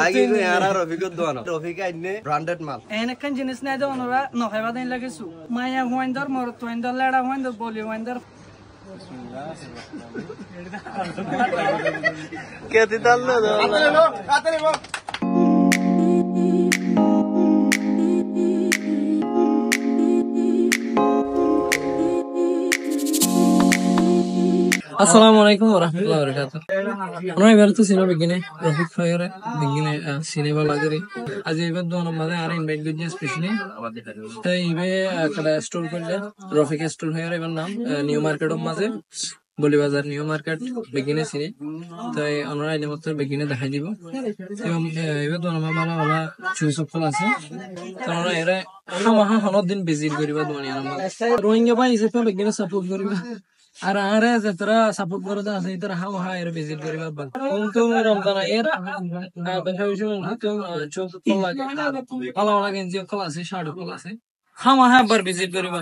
আগে কই আরা রফিক দোয়ানো রফিক আইনে ব্র্যান্ডেড মাল এনেকান জিনিস নাই দোয়ানোরা নখাইবা দেন লাগেছু মায়া হইন্দর মরত হইন্দর লেড়া হইন্দর বলি হইন্দর কে দিতাল না আতলে লো আসসালামু আলাইকুম ওয়া রাহমাতুল্লাহি ওয়া বারাকাতুহু আমরা এবার তো সিনেমা বিগিনে রফিক ফায়ারে বিগিনে সিনেমা লাগরি আজ এবার দোনো মানে আর ইনভাইট করছি স্পেশালি তাই ইবে একটা স্টোর করলে রফিক স্টোর ফায়ারে এবার নাম নিউ মার্কেটের মাঝে বলিবাজার নিউ মার্কেট বিগিনে সিনে তাই আমরা এই মাত্র বিগিনে দেখাই দিব এবং এবার দোনো মানে ওলা চুই সফল আছে তো আমরা এরা হামাহা হনদ দিন ভিজিট করিবা দোনি আমরা রোহিঙ্গা ভাই হিসেবে বিগিনে সাপোর্ট করিবা আর আরে যারা সাপোর্ট করতে আছে এরা হাওয়া এর ভিজিট করিবা বল কিন্তু রমজান এর বেশি তো চোখ লাগে ভালো লাগে যে কল আছে শাড়ি কল আছে হাওয়া একবার ভিজিট করিবা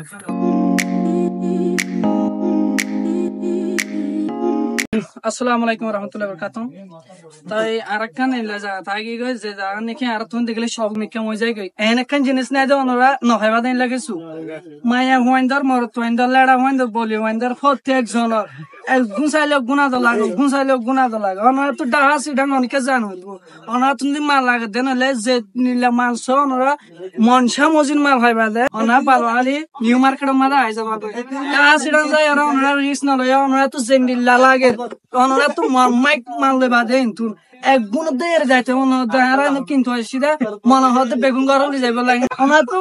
আসসালামু আলাইকুম ওয়া রাহমাতুল্লাহি ওয়া বারাকাতুহু তাই আরেকখান এলা যা তাই কি কই যে জায়গা নাকি আর তুন দেখলে সব মিকে মই যাই গই এনেকান জিনিস নাই দাও ওরা নখাইবা দেন লাগেছু মায়া হইন্দর মরত হইন্দর লেড়া হইন্দর বলি হইন্দর প্রত্যেক জনের গুনসাইলে গুনা দ লাগে ওনার তো ডাহা সিডা অনেকে জানো ওনার তুমি মাল লাগে দেন হলে যে নিলা মাংস ওনারা মনসা মজিন মাল খাইবা দে ওনা ভালো আলি নিউ মার্কেটের মাঝে আইসা পাবে ডাহা সিডা যায় আর ওনারা রিস্ক না লয় ওনারা তো জেন্ডিল্লা লাগে ওনারা তো মাইক মারলে বাদে তুই এক গুণ দিয়ে যাইতে মনে হয় কিন্তু সিধা মনে হতে বেগুন গরম যাইব লাগে ওনার তো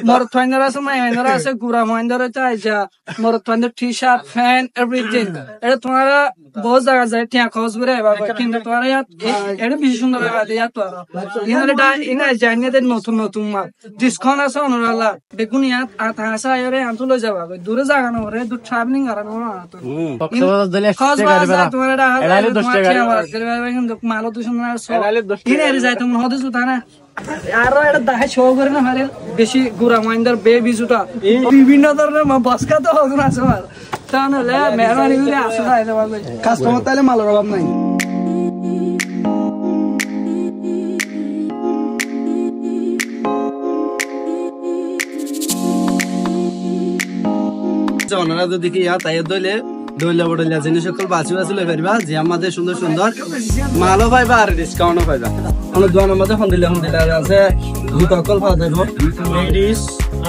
মরত ফাইন্ডার আছে মাই ফাইন্ডার আছে গুড়া ফাইন্ডার আছে আইসা মরত finder T shirt fan everything এটা তোমারা বহুত জায়গা যায় টিয়া খরচ করে কিন্তু তোমার এটা বেশি সুন্দর ইয়াত ইনা জানিয়ে নতুন নতুন মাল ডিসকাউন্ট আছে ওনারা বেগুন ইয়াত আধা আসা আয়রে আনতো লই যাবা দূরে জায়গা না ওরে দূর ট্রাভেলিং করা মালো দূষণ যাই তুমি হদেছো তা না আর এটা দেখা শো করে না হারে বেশি গুড়া মাইন্দার বে বিজুটা বিভিন্ন ধরনের বসকা তো হতো না আমার তাহলে মেহরবানি করে আসো কাস্টমার তাহলে মালের অভাব নাই ওনারা যদি কি তাই দইলে দইলা বড়লা জিনিস সকল বাঁচি বাঁচি লই পারবা যে আমাদের সুন্দর সুন্দর মালও পাইবা আর ডিসকাউন্টও পাইবা আমরা দোকানের মধ্যে ফোন দিলে আছে জুতা কল পাওয়া যাবে লেডিস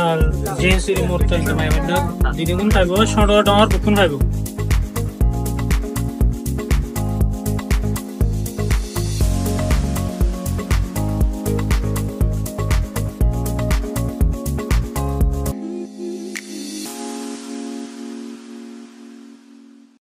আর জেন্টস এর মোট টাইম মাইন্ড দিদি কোন খাইবো 100 টাকার বুকুন খাইবো